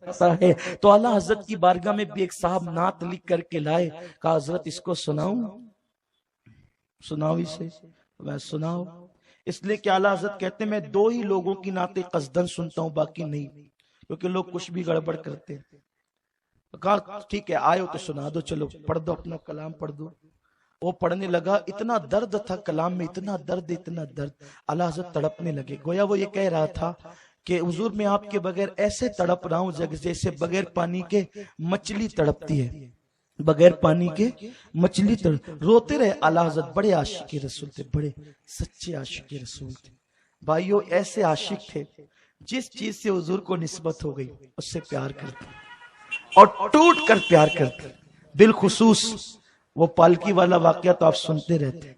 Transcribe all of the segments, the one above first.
کرتا ہے۔ تو اعلیٰ حضرت کی بارگاہ میں بھی ایک صاحب نعت لکھ کر کے لائے، کہا حضرت اس کو سناؤں؟ سناؤ اسے؟ میں سناؤ، اس لیے کہ اعلیٰ حضرت کہتے ہیں میں دو ہی لوگوں کی نعتیں قصدن سنتا ہوں، باقی نہیں، کیونکہ لوگ کچھ بھی گڑبڑ کرتے ہیں۔ کہا ٹھیک ہے آئے ہو تو سنا دو، چلو پڑھ دو اپنا کلام پڑھ دو۔ وہ پڑھنے لگا، اتنا درد تھا کلام میں، اتنا درد اتنا درد، اعلیٰ حضرت تڑپنے لگے۔ گویا وہ یہ کہہ رہا تھا کہ حضور میں آپ کے بغیر ایسے تڑپ رہا ہوں جیسے بغیر پانی کے مچھلی تڑپتی ہے، بغیر پانی کے مچھلی روتے رہے۔ اعلیٰ حضرت بڑے عاشق رسول تھے، بڑے سچے عاشق رسول تھے بھائیو، ایسے عاشق تھے جس چیز سے حضور کو نسبت ہو گئی اس سے پیار کرتے اور ٹوٹ کر پیار کرتے۔ بالخصوص وہ پالکی والا واقعہ تو آپ سنتے رہتے،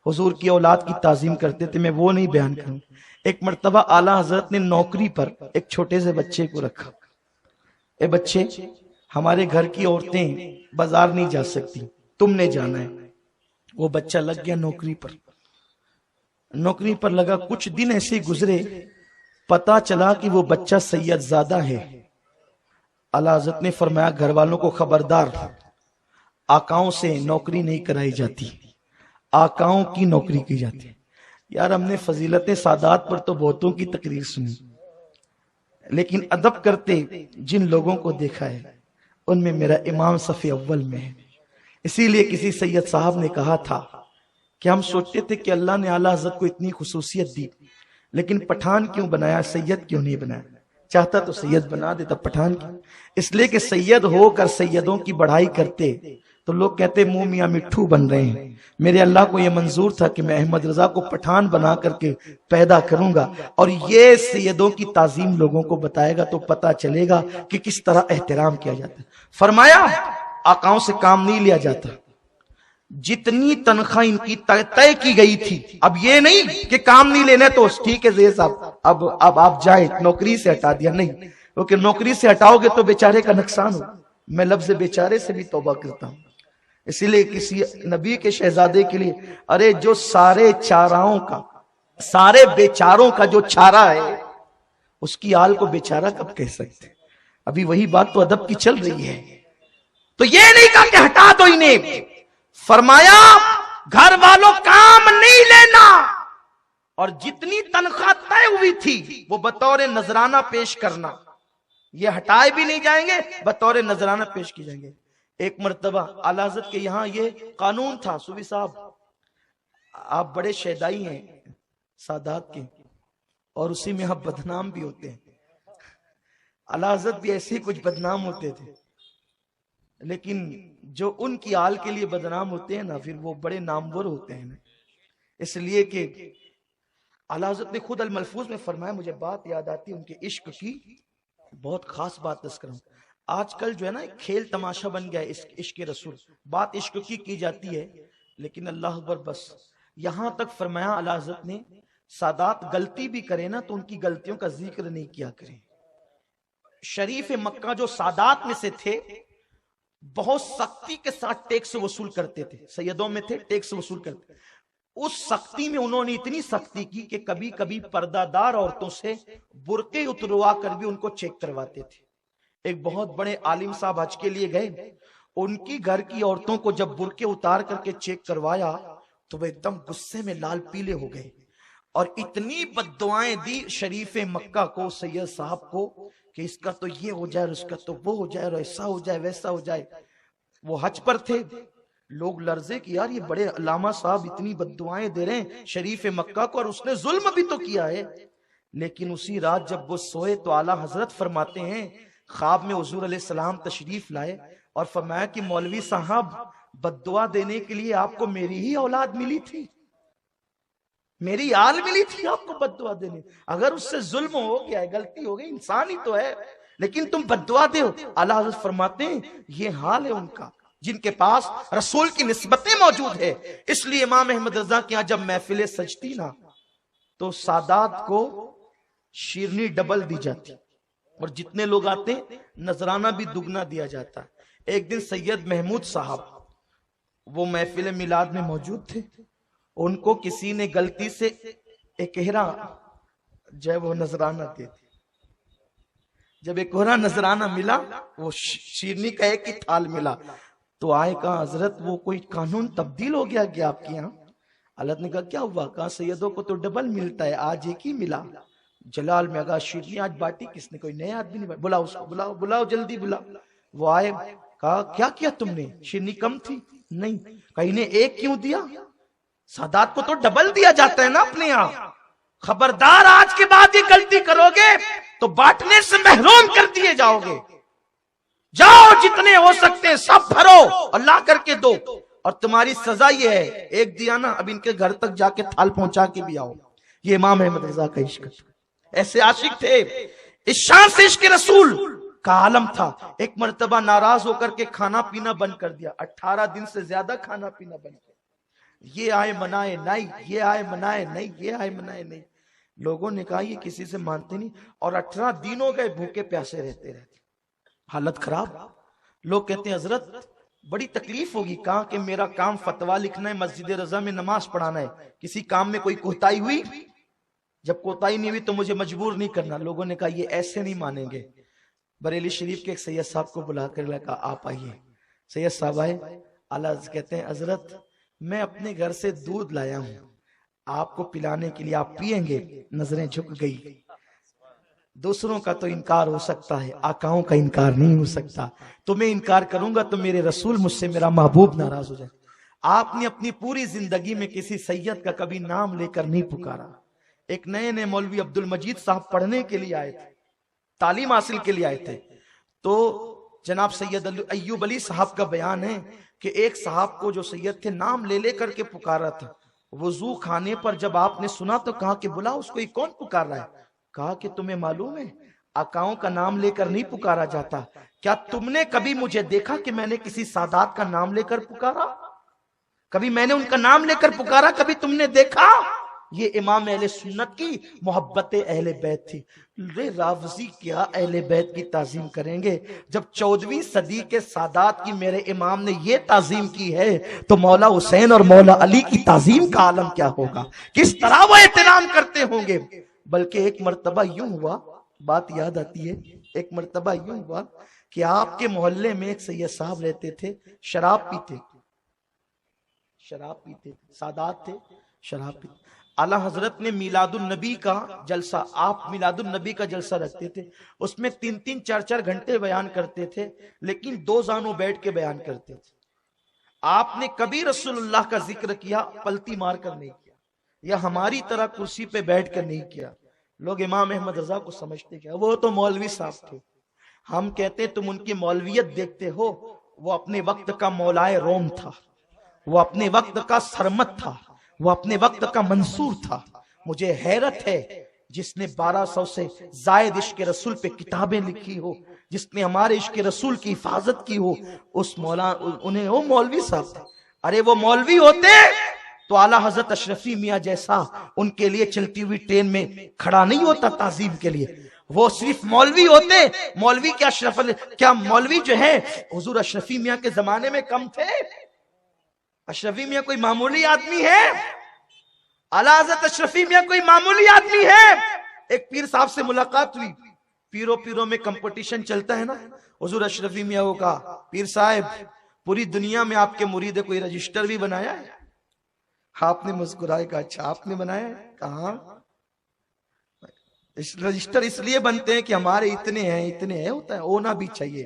حضور کی اولاد کی تعظیم کرتے تھے، میں وہ نہیں بیان کروں۔ ایک مرتبہ اعلیٰ حضرت نے نوکری پر ایک چھوٹے سے بچے کو رکھا، اے بچے ہمارے گھر کی عورتیں بازار نہیں جا سکتی، تم نے جانا ہے۔ وہ بچہ لگ گیا نوکری پر، نوکری پر لگا، کچھ دن ایسے گزرے، پتا چلا کہ وہ بچہ سید زادہ ہے۔ اعلیٰ حضرت نے فرمایا گھر والوں کو خبردار، آقاؤں سے نوکری نہیں کرائی جاتی، آقاؤں کی نوکری کی جاتی ہے۔ یار ہم نے فضیلت سادات پر تو بہتوں کی تقریر سنی، لیکن ادب کرتے جن لوگوں کو دیکھا ہے ان میں میرا امام صف اول میں ہے۔ اسی لیے کسی سید صاحب نے کہا تھا کہ ہم سوچتے تھے کہ اللہ نے اعلیٰ حضرت کو اتنی خصوصیت دی، لیکن پٹھان کیوں بنایا، سید کیوں نہیں بنایا؟ چاہتا تو سید بنا دیتا، پٹھان کیوں؟ اس لیے کہ سید ہو کر سیدوں کی بڑھائی کرتے تو لوگ کہتے منہ میاں مٹھو بن رہے ہیں۔ میرے اللہ کو یہ منظور تھا کہ میں احمد رضا کو پٹھان بنا کر کے پیدا کروں گا، اور یہ سیدوں کی تعظیم لوگوں کو بتائے گا تو پتا چلے گا کہ کس طرح احترام کیا جاتا ہے۔ فرمایا آقاؤں سے کام نہیں لیا جاتا، جتنی تنخواہ ان کی طے کی گئی تھی، اب یہ نہیں کہ کام نہیں لینے تو ٹھیک ہے زیر صاحب اب آپ جائیں، نوکری سے ہٹا دیا، نہیں، کیونکہ نوکری سے ہٹاؤ گے تو بیچارے کا نقصان ہو۔ میں لفظ بیچارے سے بھی توبہ کرتا ہوں، اسی لیے کسی نبی کے شہزادے کے لیے، ارے جو سارے چاراؤں کا، سارے بیچاروں کا جو چارہ ہے اس کی آل کو بیچارہ کب کہہ سکتے؟ ابھی وہی بات تو ادب کی چل رہی ہے۔ تو یہ نہیں کہا کہ ہٹا دو انہیں، فرمایا گھر والوں کام نہیں لینا، اور جتنی تنخواہ طے ہوئی تھی وہ بطور نذرانہ پیش کرنا، یہ ہٹائے بھی نہیں جائیں گے، بطور نذرانہ پیش کی جائیں گے۔ ایک مرتبہ اعلیٰ حضرت کے یہاں یہ قانون تھا، صوفی صاحب آپ بڑے شیدائی ہیں سادات کے، اور اسی میں آپ بدنام بھی ہوتے ہیں۔ اعلیٰ حضرت بھی ایسے ہی کچھ بدنام ہوتے تھے، لیکن جو ان کی آل کے لیے بدنام ہوتے ہیں نا، پھر وہ بڑے نامور ہوتے ہیں، اس لیے کہ اعلیٰ حضرت نے خود الملفوظ میں فرمایا، مجھے بات یاد آتی ان کے عشق کی، بہت خاص بات دس کروں۔ آج کل جو ہے نا ایک کھیل تماشا بن گیا ہے عشق رسول، بات عشق کی جاتی ہے، لیکن اللہ اکبر، بس یہاں تک فرمایا اعلیٰ حضرت نے سادات غلطی بھی کرے نا تو ان کی غلطیوں کا ذکر نہیں کیا کریں۔ شریف مکہ جو سادات میں سے تھے بہت سختی کے ساتھ ٹیکس وصول کرتے تھے، سیدوں میں تھے ٹیکس وصول کرتے، اس سختی میں انہوں نے اتنی سختی کی کہ کبھی کبھی پردہ دار عورتوں سے برقعے اتروا کر بھی ان کو چیک کرواتے تھے۔ ایک بہت بڑے عالم صاحب حج کے لیے گئے، ان کی گھر کی عورتوں کو جب برقعے اتار کر کے چیک کروایا تو وہ ایک دم غصے میں لال پیلے ہو گئے، اور اتنی بد دعائیں دی شریف مکہ کو، سید صاحب کو، کہ اس کا تو یہ ہو جائے، اس کا تو وہ ہو جائے، اور ایسا ہو جائے ویسا ہو جائے۔ وہ حج پر تھے، لوگ لرزے کہ یار یہ بڑے علامہ صاحب اتنی بد دعائیں دے رہے ہیں شریف مکہ کو، اور اس نے ظلم بھی تو کیا ہے۔ لیکن اسی رات جب وہ سوئے تو اعلیٰ حضرت فرماتے ہیں خواب میں حضور علیہ السلام تشریف لائے اور فرمایا کہ مولوی صاحب بد دعا دینے کے لیے آپ کو میری ہی اولاد ملی تھی، میری آل ملی تھی آپ کو بد دعا دینے، اگر اس سے ظلم ہو گیا ہے، غلطی ہو گئی، انسان ہی تو ہے، لیکن تم بد دعا دے ہو۔ اعلیٰ حضرت فرماتے ہیں یہ حال ہے ان کا جن کے پاس رسول کی نسبتیں موجود ہے۔ اس لیے امام احمد رضا کے یہاں جب محفلیں سجتی نا تو سادات کو شیرنی ڈبل دی جاتی، اور جتنے لوگ آتے نذرانہ بھی دگنا دیا جاتا۔ ایک دن سید محمود صاحب وہ محفل میلاد میں موجود تھے، ان کو کسی نے غلطی سے اکہرا جو ہے وہ نذرانہ دے دی، جب ایک کوہرا نذرانہ ملا، وہ شیرنی کا ایک ہی تھال ملا، تو آئے کہا حضرت وہ کوئی قانون تبدیل ہو گیا کیا آپ کے یہاں؟ حضرت نے کہا کیا ہوا؟ کہا سیدوں کو تو ڈبل ملتا ہے، آج ایک ہی ملا۔ جلال میں کہا شیرنی آج باٹی کس نے؟ کوئی نیا آدمی نہیں، بلاؤ اس کو، بلاؤ بلاؤ جلدی بلاؤ۔ وہ آئے، کہا کیا کیا تم نے؟ شیرنی کم تھی؟ نہیں۔ کہا انہیں ایک کیوں دیا؟ سادات کو تو ڈبل دیا جاتا ہے نا اپنے یہاں۔ خبردار آج کے بعد یہ غلطی کرو گے تو بانٹنے سے محروم کر دیے جاؤ گے۔ جاؤ جتنے ہو سکتے ہیں سب بھرو اور لا کر کے دو، اور تمہاری سزا یہ ہے، ایک دیا نا اب ان کے گھر تک جا کے تھال پہنچا کے بھی آؤ۔ یہ امام احمد رضا کا عشق، ایسے عاشق تھے، اس شان سے عشق رسول کا عالم تھا۔ ایک مرتبہ ناراض ہو کر کے کھانا پینا بند کر دیا، 18 دن سے زیادہ کھانا پینا بند کر دیا۔ یہ آئے منائے نہیں، یہ آئے منائے نہیں، یہ آئے منائے نہیں۔ لوگوں نے کہا یہ کسی سے مانتے نہیں، اور 18 دن ہو گئے بھوکے پیاسے رہتے، حالت خراب۔ لوگ کہتے ہیں حضرت بڑی تکلیف ہوگی۔ کہا کہ میرا کام فتویٰ لکھنا ہے، مسجد رضا میں نماز پڑھانا ہے، کسی کام میں کوئی کوتاہی ہوئی، جب کوتاہی نہیں ہوئی تو مجھے مجبور نہیں کرنا۔ لوگوں نے کہا یہ ایسے نہیں مانیں گے۔ بریلی شریف کے ایک سید صاحب کو بلا کر کہا آپ آئیے۔ سید صاحب آئے، اعلیٰ کہتے ہیں حضرت میں اپنے گھر سے دودھ لایا ہوں آپ کو پلانے کے لیے، آپ پیئیں گے؟ نظریں جھک گئی۔ دوسروں کا تو انکار ہو سکتا ہے، آقاؤں کا انکار نہیں ہو سکتا۔ تو میں انکار کروں گا تو میرے رسول مجھ سے، میرا محبوب ناراض ہو جائے۔ آپ نے اپنی پوری زندگی میں کسی سید کا کبھی نام لے کر نہیں پکارا۔ ایک نئے مولوی عبد المجید صاحب پڑھنے کے لیے آئے تھے، تعلیم حاصل کے لیے آئے تھے، تو جناب سید ایوب علی صاحب کا بیان ہے کہ ایک صاحب کو جو سید تھے نام لے لے کر کے پکارا تھا۔ وضو خانے پر جب آپ نے سنا تو کہا کہ بلا اس کو، یہ کون پکار رہا ہے؟ کہا کہ تمہیں معلوم ہے آقاؤں کا نام لے کر نہیں پکارا جاتا، کیا تم نے کبھی مجھے دیکھا کہ میں نے کسی سادات کا نام لے کر پکارا؟ کبھی میں نے ان کا نام لے کر پکارا؟ کبھی تم نے دیکھا؟ یہ امام اہل سنت کی محبت اہل بیت تھی۔ رافضی کیا اہل بیت کی تعظیم کریں گے؟ جب 14ویں صدی کے سادات کی میرے امام نے یہ تعظیم کی ہے تو مولا حسین اور مولا علی کی تعظیم کا عالم کیا ہوگا، کس طرح وہ احترام کرتے ہوں گے۔ بلکہ ایک مرتبہ یوں ہوا، بات یاد آتی ہے، ایک مرتبہ یوں ہوا کہ آپ کے محلے میں ایک سید صاحب رہتے تھے، شراب پیتے، سادات تھے، شراب پیتے۔ اعلیٰ حضرت نے میلاد النبی کا جلسہ، آپ میلاد النبی کا جلسہ رکھتے تھے، اس میں 3-3 4-4 گھنٹے بیان کرتے تھے، لیکن 2 زانوں بیٹھ کے بیان کرتے تھے۔ آپ نے کبھی رسول اللہ کا ذکر کیا پلتی مار کر نہیں کیا، یا ہماری طرح کرسی پہ بیٹھ کر نہیں کیا۔ لوگ امام احمد رضا کو سمجھتے کیا، وہ تو مولوی صاحب تھے۔ ہم کہتے تم ان کی مولویت دیکھتے ہو، وہ اپنے وقت کا مولائے روم تھا، وہ اپنے وقت کا سرمت تھا، وہ اپنے وقت کا منصور تھا۔ مجھے حیرت ہے جس نے 1200 سے زائد عشق رسول پہ کتابیں لکھی ہو، جس نے ہمارے عشق رسول کی حفاظت کی ہو، اس انہیں وہ مولوی صاحب تھے۔ ارے وہ مولوی ہوتے تو اعلیٰ حضرت اشرفی میاں جیسا ان کے لیے چلتی ہوئی ٹرین میں کھڑا نہیں ہوتا تعظیم کے لیے۔ وہ صرف مولوی ہوتے، مولوی کیا مولوی جو ہے حضور اشرفی میاں کے زمانے میں کم تھے؟ اشرفی میاں کوئی معمولی آدمی ہے؟ اعلیٰ حضرت اشرفی میاں کوئی معمولی آدمی ہے؟ ایک پیر صاحب سے ملاقات ہوئی، پیروں میں کمپٹیشن چلتا ہے نا، حضور اشرفی میاں کو کہا پیر صاحب پوری دنیا میں آپ کے مرید کوئی رجسٹر بھی بنایا ہے؟ آپ نے مسکرائے کہا اچھا آپ نے بنایا ہے؟ کہاں رجسٹر اس لیے بنتے ہیں کہ ہمارے اتنے ہیں ہوتا ہے، ہونا بھی چاہیے،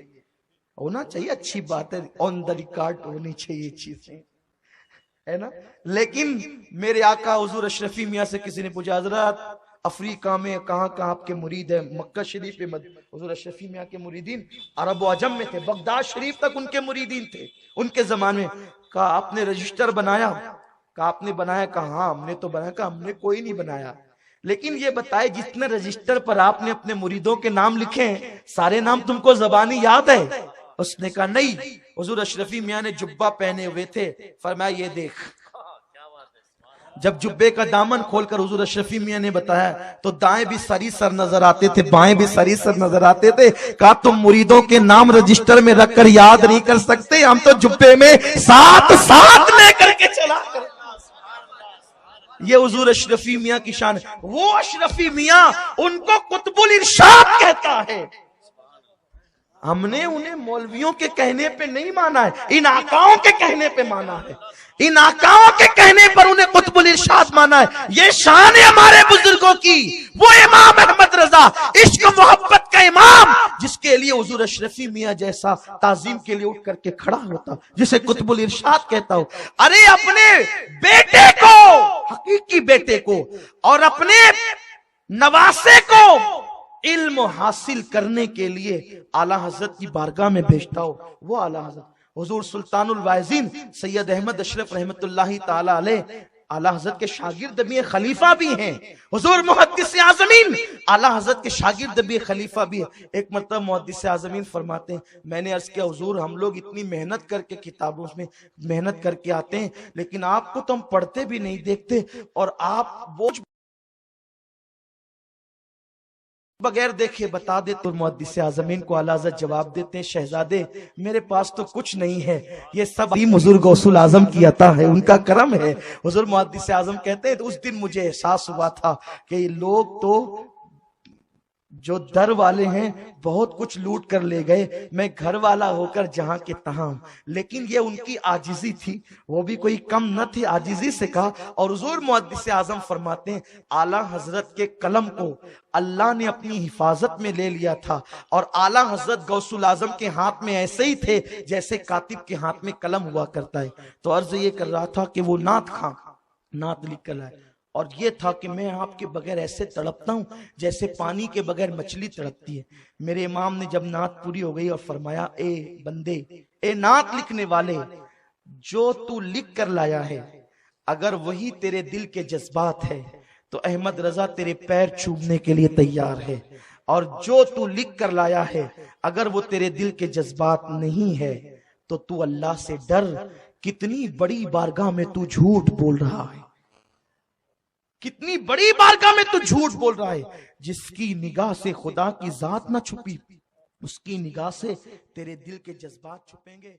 ہونا چاہیے، اچھی بات ہے، آن دا ریکارڈ ہونی چاہیے چیزیں، ہے نا۔ لیکن میرے آقا حضور اشرفی میاں سے کسی نے پوچھا حضرت افریقہ میں کہاں کہاں آپ کے مرید ہیں؟ مکہ شریف میں حضور اشرفی میاں کے مریدین عرب و عجم میں تھے، بغداد شریف تک ان کے مریدین تھے ان کے زمانے میں۔ کہا آپ نے رجسٹر بنایا؟ کہا آپ نے بنایا؟ کہا ہاں ہم نے تو بنایا۔ کہا ہم نے کوئی نہیں بنایا، لیکن یہ بتائے جتنے رجسٹر پر آپ نے اپنے مریدوں کے نام لکھے ہیں سارے نام تم کو زبانی یاد ہے؟ اس نے کہا نہیں۔ حضور اشرفی میاں نے جبہ پہنے ہوئے تھے، فرمایا یہ دیکھ۔ جب جبے کا دامن کھول کر حضور اشرفی میاں نے بتایا تو دائیں بھی سری سر نظر آتے تھے، بائیں بھی سری سر نظر آتے تھے۔ کہا تم مریدوں کے نام رجسٹر میں رکھ کر یاد نہیں کر سکتے، ہم تو جبے میں ساتھ لے کر کے چلا کر۔ یہ حضور اشرفی میاں کی شان ہے۔ وہ اشرفی میاں ان کو قطب الارشاد کہتا ہے۔ ہم نے انہیں مولویوں کے کہنے پہ نہیں مانا ہے، ان آقاؤں کے کہنے پہ مانا ہے، ان آقاؤں کے کہنے پر انہیں قطب الارشاد مانا ہے۔ یہ شان ہے ہمارے بزرگوں کی، وہ امام احمد رضا عشق و محبت کا امام، جس کے لیے حضور اشرفی میاں جیسا تعظیم کے لیے اٹھ کر کے کھڑا ہوتا، جسے قطب الارشاد کہتا ہو۔ ارے اپنے بیٹے کو، حقیقی بیٹے کو، اور اپنے نواسے کو علم حاصل کرنے کے لیے اعلیٰ حضرت کی بارگاہ میں بھیجتا ہو، وہ اعلیٰ حضرت حضور سلطان الواعظین سید احمد اشرف رحمت اللہ تعالی علیہ اعلیٰ حضرت کے شاگرد بھی خلیفہ بھی ہیں، حضور محدث اعظمین اعلیٰ حضرت کے شاگرد بھی خلیفہ بھی ہیں۔ ایک مرتبہ محدث اعظمین فرماتے ہیں، میں نے عرض کیا حضور ہم لوگ اتنی محنت کر کے کتابوں میں محنت کر کے آتے ہیں، لیکن آپ کو تو ہم پڑھتے بھی نہیں دیکھتے، اور آپ بوجھ بغیر دیکھے بتا دے تو محدث اعظمین کو اعلیٰ حضرت جواب دیتے ہیں، شہزادے میرے پاس تو کچھ نہیں ہے، یہ سب حضور غوث الاعظم کی عطا ہے، ان کا کرم ہے۔ حضور محدث اعظم کہتے ہیں اس دن مجھے احساس ہوا تھا کہ یہ لوگ تو جو در والے ہیں بہت کچھ لوٹ کر لے گئے، میں گھر والا ہو کر جہاں کے تہاں، لیکن یہ ان کی عاجزی تھی، وہ بھی کوئی کم نہ تھی، عاجزی سے کہا۔ اور حضور محدث اعظم فرماتے ہیں اعلیٰ حضرت کے قلم کو اللہ نے اپنی حفاظت میں لے لیا تھا، اور اعلیٰ حضرت غوث الاعظم کے ہاتھ میں ایسے ہی تھے جیسے کاتب کے ہاتھ میں قلم ہوا کرتا ہے۔ تو عرض یہ کر رہا تھا کہ وہ نعت خواں نعت لکھ کر لائے، اور یہ تھا کہ میں آپ کے بغیر ایسے تڑپتا ہوں جیسے پانی کے بغیر مچھلی تڑپتی ہے۔ میرے امام نے جب نعت پوری ہو گئی اور فرمایا، اے بندے، اے نعت لکھنے والے، جو تو لکھ کر لایا ہے اگر وہی تیرے دل کے جذبات ہے تو احمد رضا تیرے پیر چومنے کے لیے تیار ہے، اور جو تو لکھ کر لایا ہے اگر وہ تیرے دل کے جذبات نہیں ہے تو تو اللہ سے ڈر، کتنی بڑی بارگاہ میں تو جھوٹ بول رہا ہے، کتنی بڑی بارگاہ میں تو جھوٹ بول رہا ہے۔ جس کی نگاہ سے خدا کی ذات نہ چھپی، اس کی نگاہ سے تیرے دل کے جذبات چھپیں گے۔